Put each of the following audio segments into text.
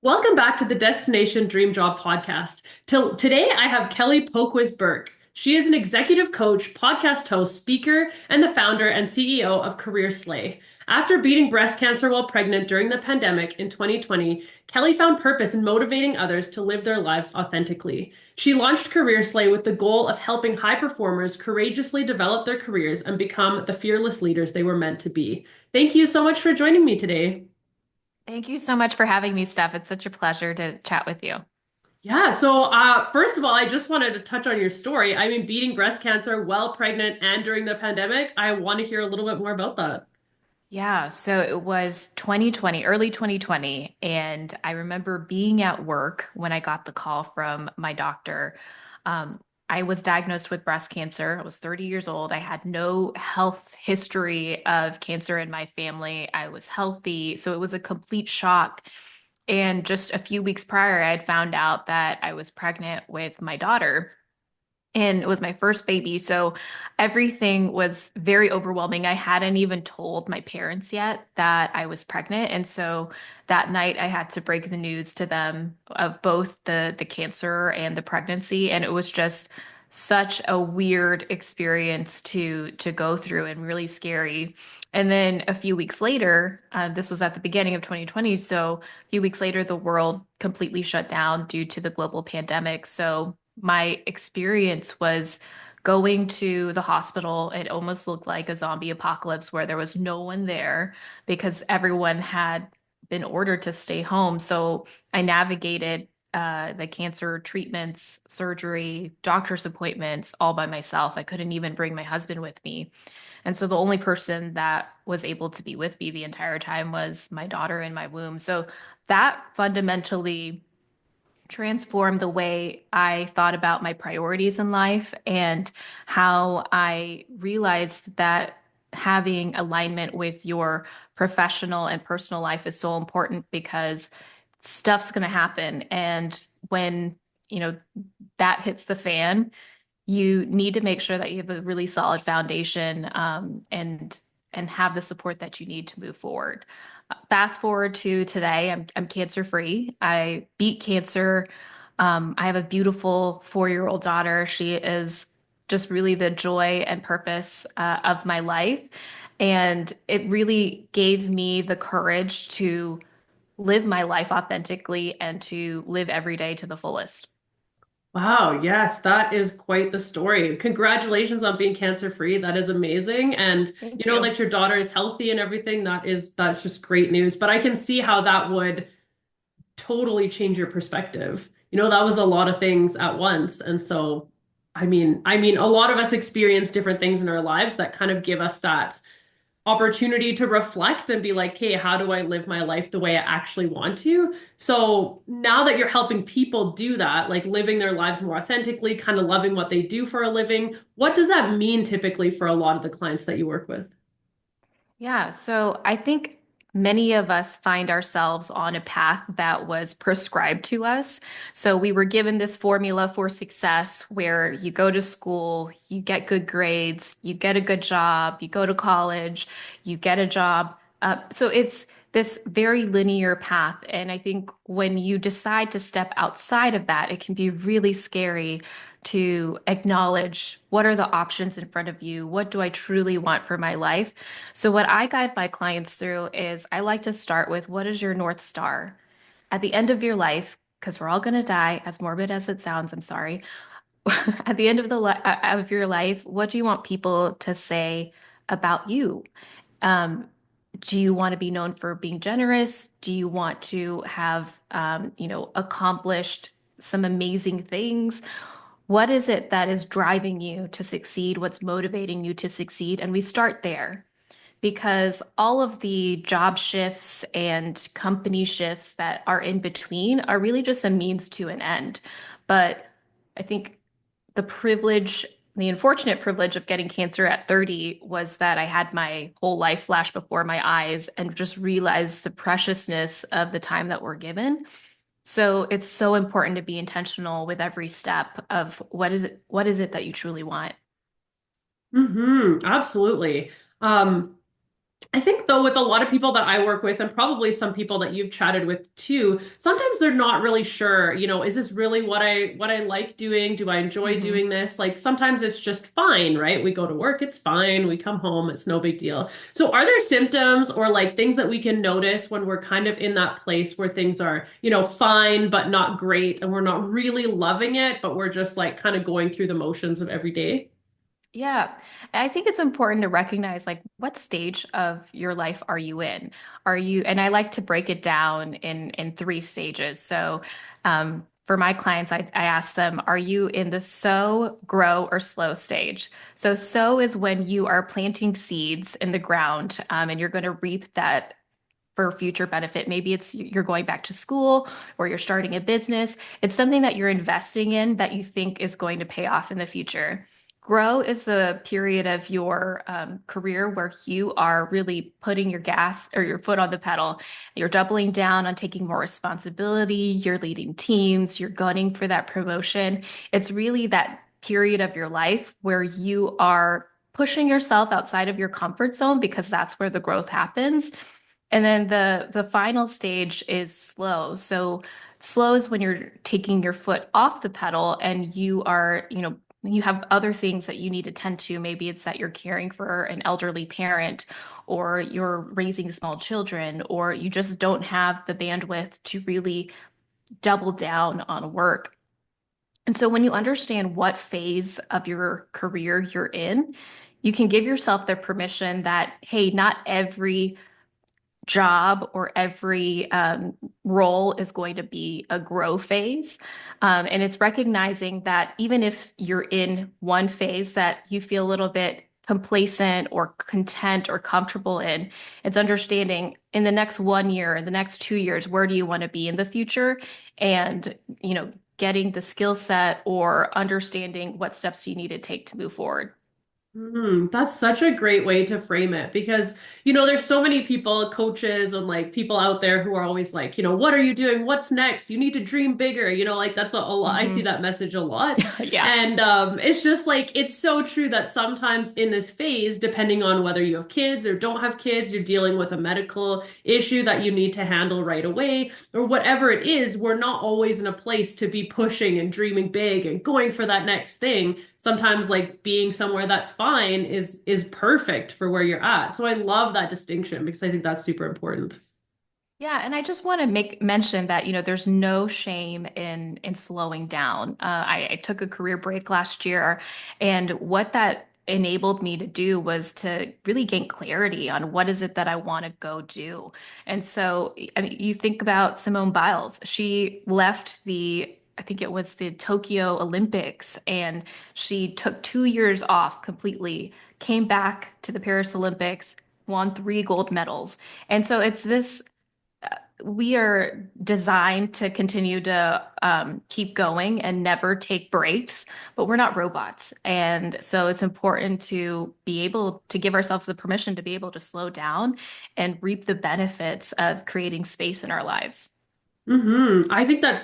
Welcome back to the Destination Dream Job podcast. Today, I have Kelly Poquiz Burke. She is an executive coach, podcast host, speaker, and the founder and CEO of Career Slay. After beating breast cancer while pregnant during the pandemic in 2020, Kelly found purpose in motivating others to live their lives authentically. She launched Career Slay with the goal of helping high performers courageously develop their careers and become the fearless leaders they were meant to be. Thank you so much for joining me today. Thank you so much for having me, Steph. It's such a pleasure to chat with you. Yeah, so first of all, I just wanted to touch on your story. I mean, beating breast cancer while pregnant and during the pandemic. I want to hear a little bit more about that. Yeah, so it was 2020, early 2020, and I remember being at work when I got the call from my doctor. Um, I was diagnosed with breast cancer. I was 30 years old. I had no health history of cancer in my family. I was healthy, so it was a complete shock. And just a few weeks prior, I had found out that I was pregnant with my daughter. And it was my first baby. So everything was very overwhelming. I hadn't even told my parents yet that I was pregnant. And so that night I had to break the news to them of both the cancer and the pregnancy. And it was just such a weird experience to go through and really scary. And then a few weeks later, this was at the beginning of 2020. So a few weeks later, the world completely shut down due to the global pandemic. So my experience was going to the hospital. It almost looked like a zombie apocalypse where there was no one there because everyone had been ordered to stay home. So I navigated the cancer treatments, surgery, doctor's appointments all by myself. I couldn't even bring my husband with me. And so the only person that was able to be with me the entire time was my daughter in my womb. So that fundamentally transformed the way I thought about my priorities in life and how I realized that having alignment with your professional and personal life is so important because stuff's going to happen. And when, you know, that hits the fan, you need to make sure that you have a really solid foundation, and have the support that you need to move forward. Fast forward to today, I'm cancer free. I beat cancer. I have a beautiful 4 year old daughter. She is just really the joy and purpose of my life, and it really gave me the courage to live my life authentically and to live every day to the fullest. Wow, yes, that is quite the story. Congratulations on being cancer free. That is amazing. And Thank you. like your daughter is healthy and everything. That's just great news. But I can see how that would totally change your perspective. That was a lot of things at once. And so, I mean, a lot of us experience different things in our lives that kind of give us that opportunity to reflect and be like, hey, how do I live my life the way I actually want to? So now that you're helping people do that, like living their lives more authentically, kind of loving what they do for a living, what does that mean typically for a lot of the clients that you work with? Yeah, so I think many of us find ourselves on a path that was prescribed to us. So we were given this formula for success where you go to school, you get good grades, you get a good job, you go to college, you get a job. So it's this very linear path. And I think when you decide to step outside of that, it can be really scary to acknowledge what are the options in front of you? What do I truly want for my life? So, what I guide my clients through is I like to start with what is your North Star? At the end of your life, because we're all going to die, as morbid as it sounds, I'm sorry. At the end of of your life, what do you want people to say about you? Um, do you want to be known for being generous? Do you want to have, accomplished some amazing things? What is it that is driving you to succeed? What's motivating you to succeed? And we start there because all of the job shifts and company shifts that are in between are really just a means to an end. But I think the privilege, the unfortunate privilege of getting cancer at 30 was that I had my whole life flash before my eyes and just realized the preciousness of the time that we're given. So it's so important to be intentional with every step of what is it that you truly want? Absolutely. I think though with a lot of people that I work with and probably some people that you've chatted with too, sometimes they're not really sure, is this really what I like doing? Do I enjoy Hmm. doing this? Like sometimes it's just fine, right? We go to work, it's fine. We come home, it's no big deal. So are there symptoms or like things that we can notice when we're kind of in that place where things are, fine but not great and we're not really loving it, but we're just like kind of going through the motions of every day? Yeah, I think it's important to recognize like what stage of your life are you in? Are you, and I like to break it down in three stages. So, for my clients, I ask them, are you in the sow, grow, or slow stage? So, sow is when you are planting seeds in the ground, and you're going to reap that for future benefit. Maybe it's you're going back to school or you're starting a business. It's something that you're investing in that you think is going to pay off in the future. Grow is the period of your career where you are really putting your gas or your foot on the pedal. You're doubling down on taking more responsibility. You're leading teams. You're gunning for that promotion. It's really that period of your life where you are pushing yourself outside of your comfort zone because that's where the growth happens. And then the final stage is slow. So slow is when you're taking your foot off the pedal and you are, you have other things that you need to tend to. Maybe it's that you're caring for an elderly parent or you're raising small children or you just don't have the bandwidth to really double down on work. And so when you understand what phase of your career you're in, you can give yourself the permission that, hey, not every job or every role is going to be a grow phase. And it's recognizing that even if you're in one phase that you feel a little bit complacent or content or comfortable in, it's understanding in the next 1 year, in the next 2 years, where do you want to be in the future? And, getting the skill set or understanding what steps you need to take to move forward. That's such a great way to frame it because, there's so many people, coaches and like people out there who are always like, what are you doing? What's next? You need to dream bigger. Like that's a lot. I see Hmm. that message a lot. Yeah. And it's just like, it's so true that sometimes in this phase, depending on whether you have kids or don't have kids, you're dealing with a medical issue that you need to handle right away or whatever it is, we're not always in a place to be pushing and dreaming big and going for that next thing. Sometimes like being somewhere that's fine is perfect for where you're at. So I love that distinction because I think that's super important. Yeah, and I just want to make mention that, there's no shame in slowing down. I took a career break last year, and what that enabled me to do was to really gain clarity on what is it that I want to go do. And so, I mean, you think about Simone Biles. She left I think it was the Tokyo Olympics, and she took 2 years off completely, came back to the Paris Olympics, won 3 gold medals. And so it's this we are designed to continue to keep going and never take breaks, but we're not robots. And so it's important to be able to give ourselves the permission to be able to slow down and reap the benefits of creating space in our lives. I think that's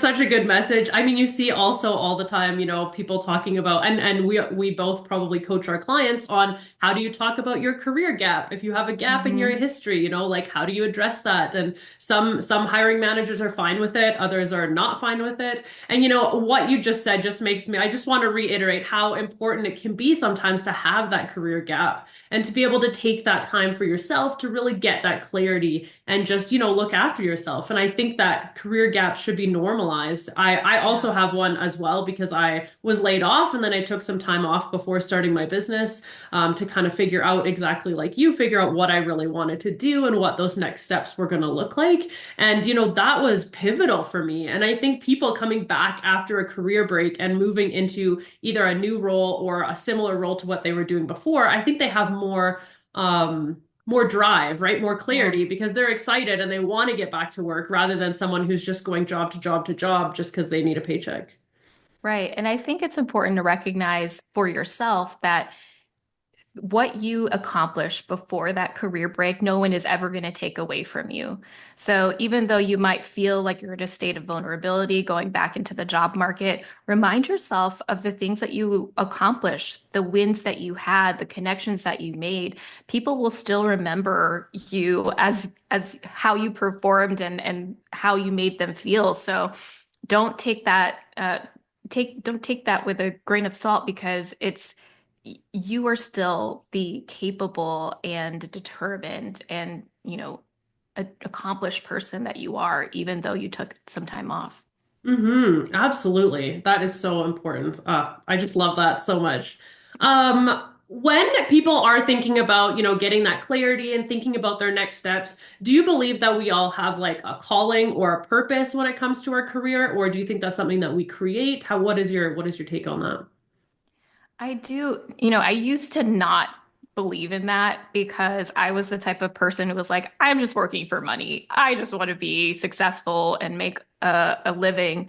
such a good message. I mean, you see also all the time, people talking about and we both probably coach our clients on how do you talk about your career gap? If you have a gap in your Hmm. history, like how do you address that? And some hiring managers are fine with it, others are not fine with it. And what you just said just makes me I just want to reiterate how important it can be sometimes to have that career gap and to be able to take that time for yourself to really get that clarity and just look after yourself. And I think that career gaps should be normalized. I Yeah. also have one as well because I was laid off and then I took some time off before starting my business, to kind of figure out exactly like you figure out what I really wanted to do and what those next steps were going to look like. And that was pivotal for me. And I think people coming back after a career break and moving into either a new role or a similar role to what they were doing before, I think they have more drive, right? More Yeah. clarity because they're excited and they want to get back to work rather than someone who's just going job to job to job just because they need a paycheck. Right. And I think it's important to recognize for yourself that what you accomplish before that career break, no one is ever going to take away from you. So even though you might feel like you're in a state of vulnerability going back into the job market, remind yourself of the things that you accomplished, the wins that you had, the connections that you made. People will still remember you as how you performed and how you made them feel. So don't take that don't take that with a grain of salt because you are still the capable and determined and accomplished person that you are, even though you took some time off. Absolutely. That is so important. I just love that so much. When people are thinking about, getting that clarity and thinking about their next steps, do you believe that we all have like a calling or a purpose when it comes to our career, or do you think that's something that we create? What is your take on that? I do, I used to not believe in that because I was the type of person who was like, I'm just working for money. I just want to be successful and make a living.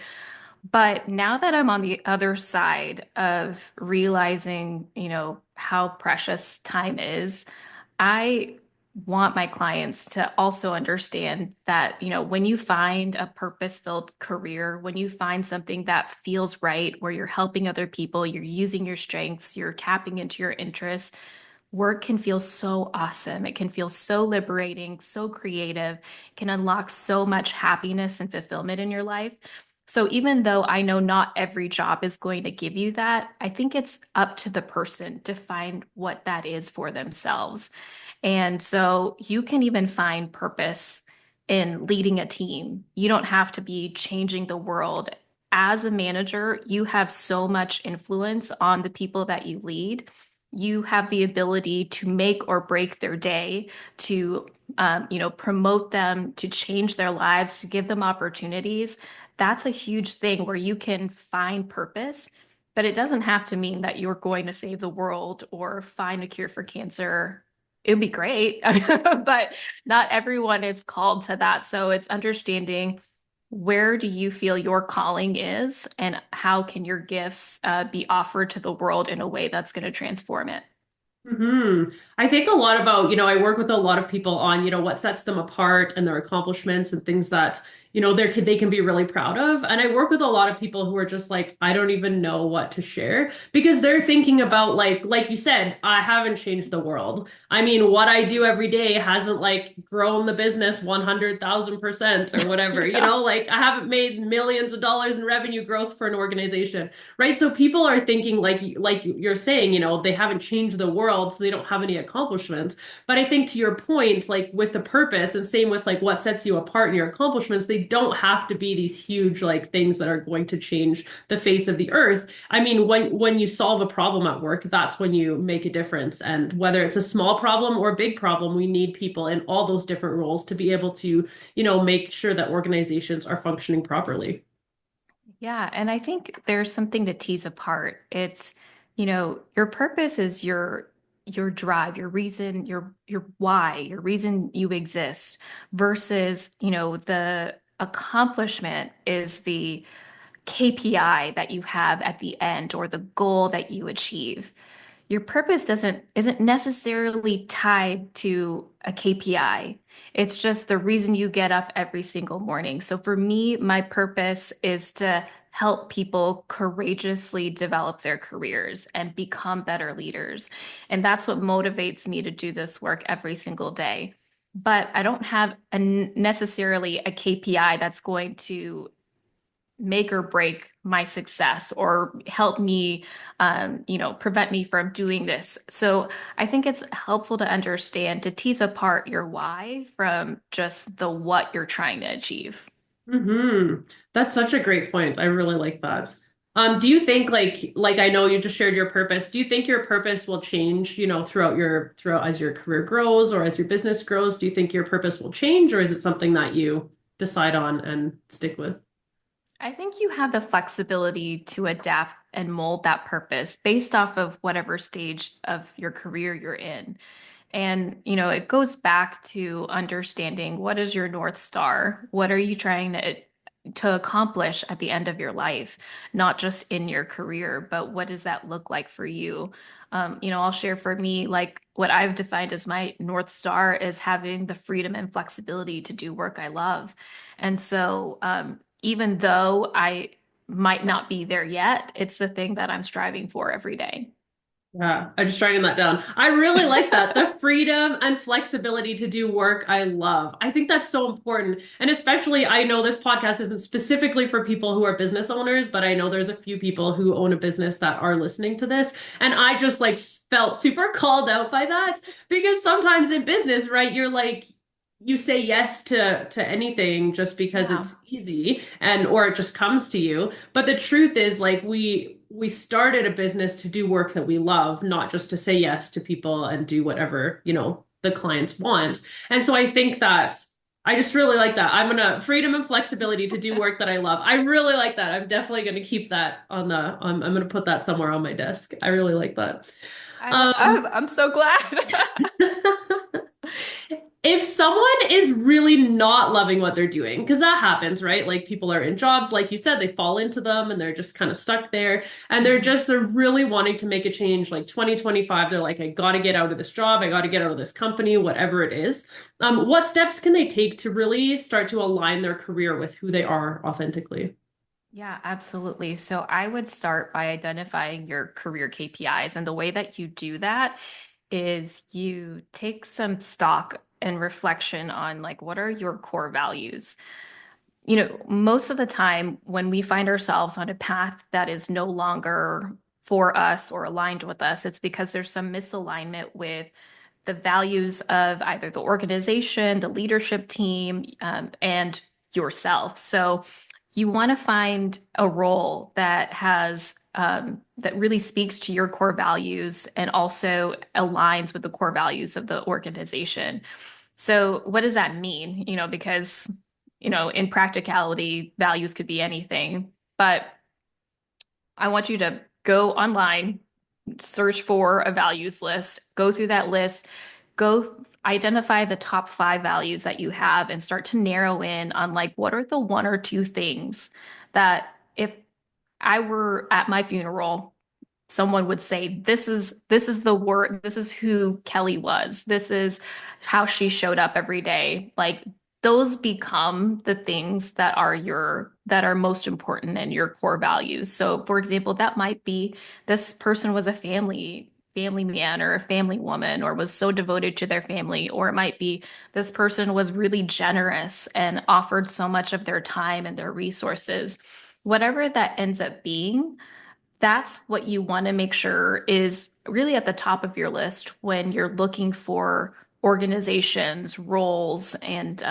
But now that I'm on the other side of realizing, how precious time is, I want my clients to also understand that, when you find a purpose-filled career, when you find something that feels right, where you're helping other people, you're using your strengths, you're tapping into your interests, work can feel so awesome. It can feel so liberating, so creative, can unlock so much happiness and fulfillment in your life. So even though I know not every job is going to give you that, I think it's up to the person to find what that is for themselves. And so you can even find purpose in leading a team. You don't have to be changing the world. As a manager, you have so much influence on the people that you lead. You have the ability to make or break their day, to promote them, to change their lives, to give them opportunities. That's a huge thing where you can find purpose, but it doesn't have to mean that you're going to save the world or find a cure for cancer. It would be great, but not everyone is called to that. So it's understanding where do you feel your calling is and how can your gifts be offered to the world in a way that's going to transform it. I think a lot about, I work with a lot of people on, what sets them apart and their accomplishments and things that, they can be really proud of. And I work with a lot of people who are just like, I don't even know what to share because they're thinking about like you said, I haven't changed the world. I mean, what I do every day hasn't like grown the business 100,000% or whatever, Yeah. like I haven't made millions of dollars in revenue growth for an organization. Right. So people are thinking like you're saying, they haven't changed the world, so they don't have any accomplishments. But I think to your point, like with the purpose and same with like what sets you apart in your accomplishments, they don't have to be these huge like things that are going to change the face of the earth. I mean, when you solve a problem at work, that's when you make a difference. And whether it's a small problem or a big problem, we need people in all those different roles to be able to, make sure that organizations are functioning properly. Yeah, and I think there's something to tease apart. It's, your purpose is your drive, your reason, your why, your reason you exist versus, the accomplishment is the KPI that you have at the end or the goal that you achieve. Your purpose doesn't isn't necessarily tied to a KPI. It's just the reason you get up every single morning. So for me, my purpose is to help people courageously develop their careers and become better leaders. And that's what motivates me to do this work every single day. But I don't have necessarily a KPI that's going to make or break my success or help me prevent me from doing this. So I think it's helpful to understand, to tease apart your why from just the what you're trying to achieve. hmm That's such a great point. I really like that. Do you think like I know you just shared your purpose. Do you think your purpose will change, throughout as your career grows or as your business grows? Do you think your purpose will change or is it something that you decide on and stick with? I think you have the flexibility to adapt and mold that purpose based off of whatever stage of your career you're in. And, it goes back to understanding what is your North Star? What are you trying to to accomplish at the end of your life, not just in your career, but what does that look like for you? I'll share for me, like what I've defined as my North Star is having the freedom and flexibility to do work I love. And so, even though I might not be there yet, it's the thing that I'm striving for every day. Yeah, I'm just writing that down. I really like that. The freedom and flexibility to do work I love. I think that's so important. And especially, I know this podcast isn't specifically for people who are business owners, but I know there's a few people who own a business that are listening to this. And I just like felt super called out by that because sometimes in business, right, you're like, you say yes to anything just because Yeah. it's easy and or it just comes to you. But the truth is like we started a business to do work that we love, not just to say yes to people and do whatever, the clients want. And so I think that I just really like that. I'm gonna freedom and flexibility to do work that I love. I really like that. I'm definitely gonna keep that on I'm gonna put that somewhere on my desk. I really like that. I'm so glad. If someone is really not loving what they're doing, because that happens, right? Like people are in jobs, like you said, they fall into them and they're just kind of stuck there. And Mhm. they're really wanting to make a change. Like 2025, they're like, I got to get out of this job. I got to get out of this company, whatever it is. What steps can they take to really start to align their career with who they are authentically? Yeah, absolutely. So I would start by identifying your career KPIs. And the way that you do that is you take some stock and reflection on like what are your core values? Most of the time when we find ourselves on a path that is no longer for us or aligned with us, it's because there's some misalignment with the values of either the organization, the leadership team, and yourself. So you want to find a role that has that really speaks to your core values and also aligns with the core values of the organization. So what does that mean? Because in practicality, values could be anything, but I want you to go online, search for a values list, go through that list, go identify the top 5 values that you have and start to narrow in on like what are the one or two things that if I were at my funeral, someone would say, this is the word, this is who Kelly was. This is how she showed up every day. Like those become the things that are most important in your core values. So for example, that might be this person was a family man or a family woman or was so devoted to their family, or it might be this person was really generous and offered so much of their time and their resources. Whatever that ends up being, that's what you want to make sure is really at the top of your list when you're looking for organizations, roles, and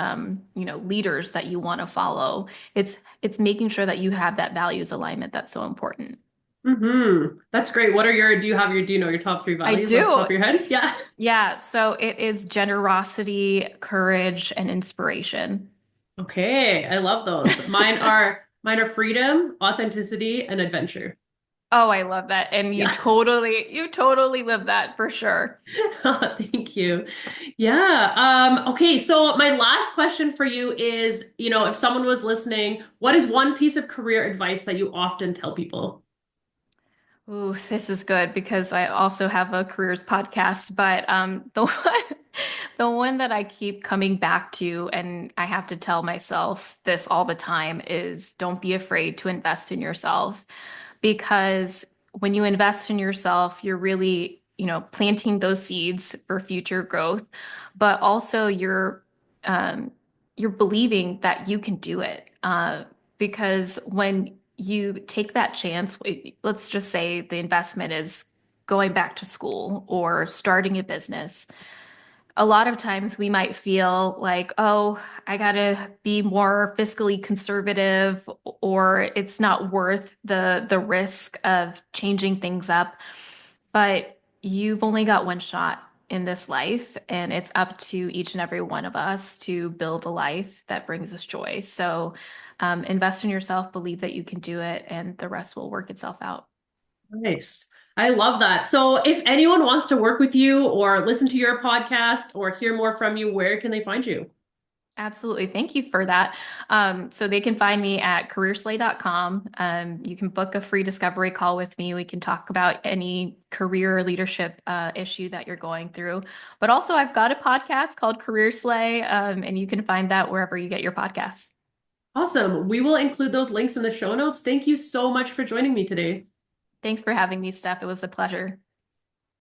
leaders that you want to follow. It's making sure that you have that values alignment that's so important. That's great. Do you know your top three I values off the top do. of your head? Yeah. Yeah, so it is generosity, courage, and inspiration. Okay, I love those. Mine are freedom, authenticity, and adventure. Oh, I love that. And Yeah. you totally live that for sure. Thank you. Yeah. Okay, so my last question for you is, if someone was listening, what is one piece of career advice that you often tell people? Ooh, this is good because I also have a careers podcast, but the one that I keep coming back to, and I have to tell myself this all the time, is don't be afraid to invest in yourself because when you invest in yourself, you're really, planting those seeds for future growth, but also you're believing that you can do it. Because when you take that chance, let's just say the investment is going back to school or starting a business. A lot of times we might feel like, oh, I gotta be more fiscally conservative, or it's not worth the risk of changing things up. But you've only got one shot in this life, and it's up to each and every one of us to build a life that brings us joy. So invest in yourself, believe that you can do it, and the rest will work itself out. Nice. I love that. So if anyone wants to work with you or listen to your podcast or hear more from you, where can they find you? Absolutely. Thank you for that. So they can find me at careerslay.com. You can book a free discovery call with me. We can talk about any career or leadership issue that you're going through. But also, I've got a podcast called Career Slay, and you can find that wherever you get your podcasts. Awesome. We will include those links in the show notes. Thank you so much for joining me today. Thanks for having me, Steph. It was a pleasure.